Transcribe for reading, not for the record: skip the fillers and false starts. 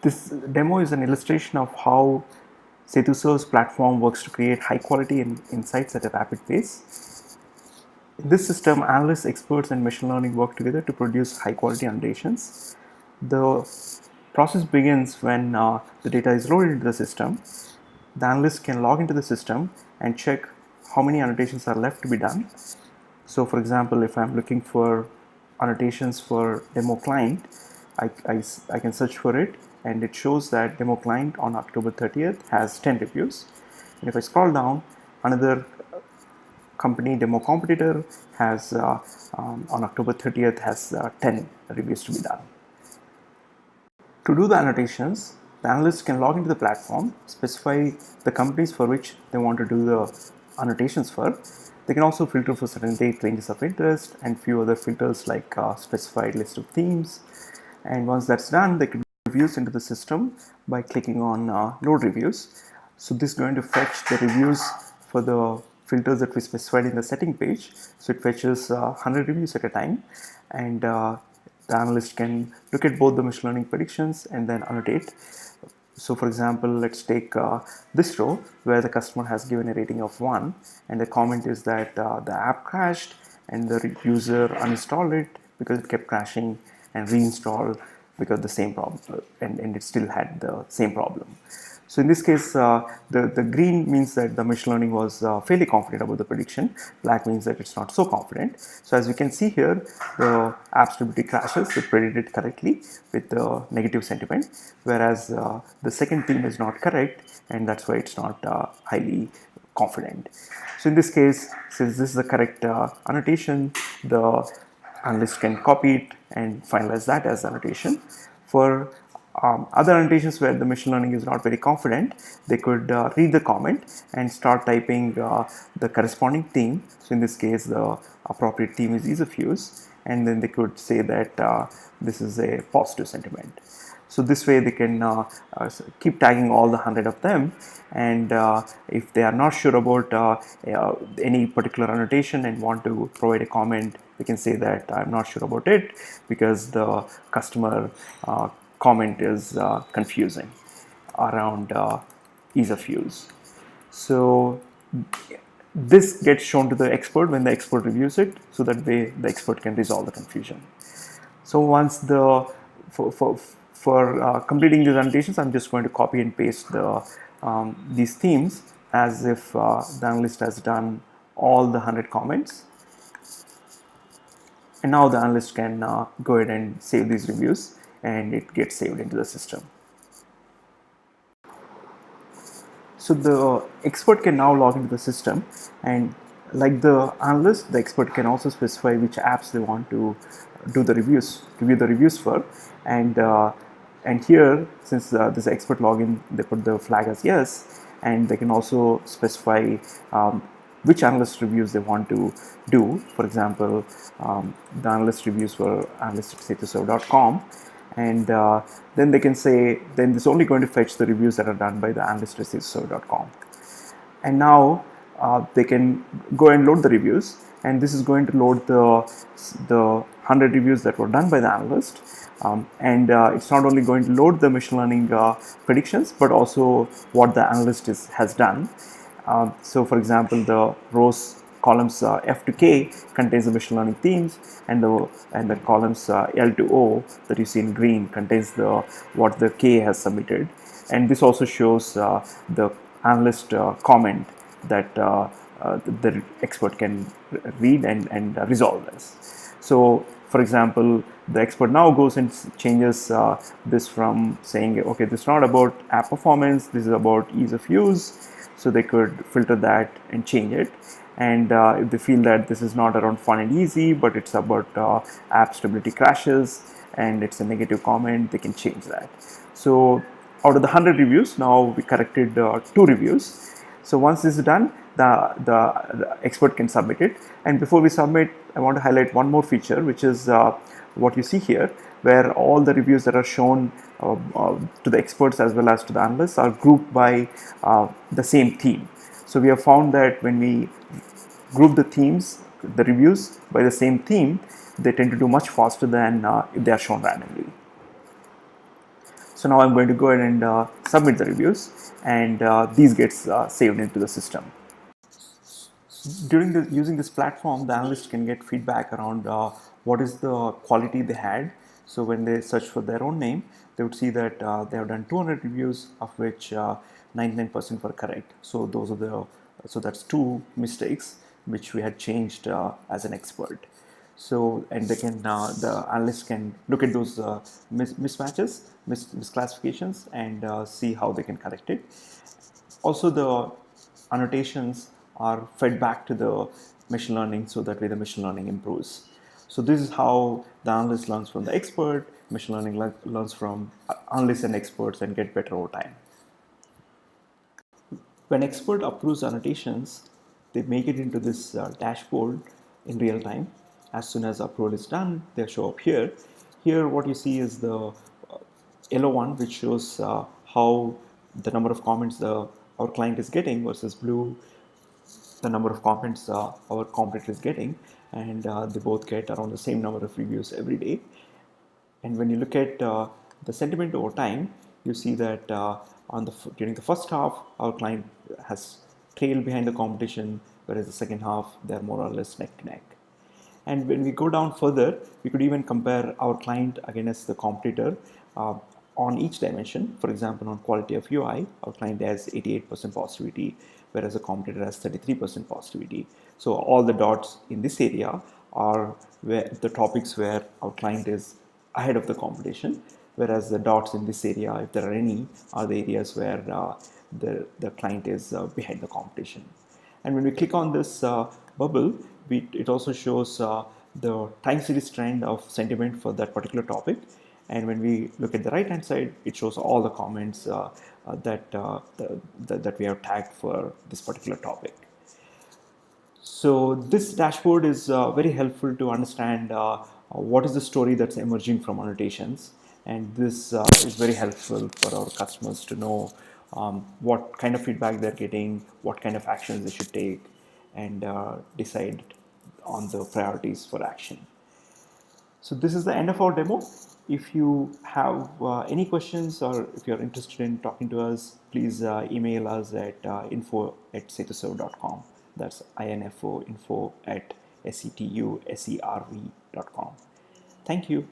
This demo is an illustration of how SetuServ's platform works to create high quality insights at a rapid pace. In this system, analysts, experts, and machine learning work together to produce high quality annotations. The process begins when the data is loaded into the system. The analyst can log into the system and check how many annotations are left to be done. So for example, if I'm looking for annotations for demo client, I can search for it, and it shows that demo client on October 30th has 10 reviews. And if I scroll down, another company demo competitor has on October 30th has 10 reviews to be done. To do the annotations, the analyst can log into the platform, specify the companies for which they want to do the annotations for. They can also filter for certain date ranges of interest and few other filters like specified list of themes. And once that's done, they can reviews into the system by clicking on load reviews. So this is going to fetch the reviews for the filters that we specified in the setting page. So it fetches 100 reviews at a time, and the analyst can look at both the machine learning predictions and then annotate. So for example, let's take this row where the customer has given a rating of 1, and the comment is that the app crashed and the user uninstalled it because it kept crashing and reinstalled because the same problem, and it still had the same problem. So in this case, the green means that the machine learning was fairly confident about the prediction. Black means that it's not so confident. So as you can see here, the app stability crashes. It predicted correctly with the negative sentiment, whereas the second theme is not correct, and that's why it's not highly confident. So in this case, since this is the correct annotation, the analyst can copy it and finalize that as annotation. For other annotations where the machine learning is not very confident, they could read the comment and start typing the corresponding theme. So in this case, the appropriate theme is ease of use, and then they could say that this is a positive sentiment. So this way they can keep tagging all the 100 of them, and if they are not sure about any particular annotation and want to provide a comment, they can say that I'm not sure about it because the customer comment is confusing around ease of use. So this gets shown to the expert when the expert reviews it, so that the expert can resolve the confusion. So once the for completing these annotations, I'm just going to copy and paste these themes as if the analyst has done all the 100 comments. And now the analyst can go ahead and save these reviews, and it gets saved into the system. So the expert can now log into the system, and like the analyst, the expert can also specify which apps they want to do the reviews, view the reviews for, and here, since this expert login, they put the flag as yes, and they can also specify which analyst reviews they want to do. For example, the analyst reviews for analyst@setuserv.com, and then they can say, then this is only going to fetch the reviews that are done by the analyst@setuserv.com. And now they can go and load the reviews, and this is going to load the 100 reviews that were done by the analyst. And it's not only going to load the machine learning predictions, but also what the analyst has done. So for example, the columns F to K contains the machine learning themes, and the columns L to O that you see in green contains what the K has submitted. And this also shows the analyst comment that the expert can read and resolve this. So for example, the expert now goes and changes this from saying, okay, this is not about app performance, this is about ease of use. So they could filter that and change it. And if they feel that this is not around fun and easy, but it's about app stability crashes and it's a negative comment, they can change that. So out of the 100 reviews, now we corrected 2 reviews. So once this is done, the expert can submit it. And before we submit, I want to highlight one more feature, which is what you see here, where all the reviews that are shown to the experts as well as to the analysts are grouped by the same theme. So we have found that when we group the reviews by the same theme, they tend to do much faster than if they are shown randomly. So now I'm going to go ahead and submit the reviews, and these gets saved into the system. During using this platform, the analyst can get feedback around what is the quality they had. So when they search for their own name, they would see that they have done 200 reviews, of which 99% were correct. So those are the so that's two mistakes which we had changed as an expert. So, and they can the analyst can look at those mismatches, misclassifications, and see how they can correct it. Also, the annotations are fed back to the machine learning, so that way the machine learning improves. So this is how the analyst learns from the expert. Machine learning learns from analysts and experts and get better over time. When expert approves annotations, they make it into this dashboard in real time. As soon as approval is done, they show up here. Here, what you see is the yellow one, which shows how the number of comments our client is getting, versus blue, the number of comments our competitor is getting, and they both get around the same number of reviews every day. And when you look at the sentiment over time, you see that during the first half, our client has trailed behind the competition, whereas the second half, they're more or less neck to neck. And when we go down further, we could even compare our client against the competitor on each dimension. For example, on quality of UI, our client has 88% positivity, whereas the competitor has 33% positivity. So all the dots in this area are where the topics where our client is ahead of the competition, whereas the dots in this area, if there are any, are the areas where the client is behind the competition. And when we click on this bubble, it also shows the time series trend of sentiment for that particular topic. And when we look at the right hand side, it shows all the comments that we have tagged for this particular topic. So this dashboard is very helpful to understand what is the story that's emerging from annotations, and this is very helpful for our customers to know what kind of feedback they're getting, what kind of actions they should take, and decide on the priorities for action. So this is the end of our demo. If you have any questions, or if you're interested in talking to us, please email us at info@setuserv.com. That's info@setuserv.com. Thank you.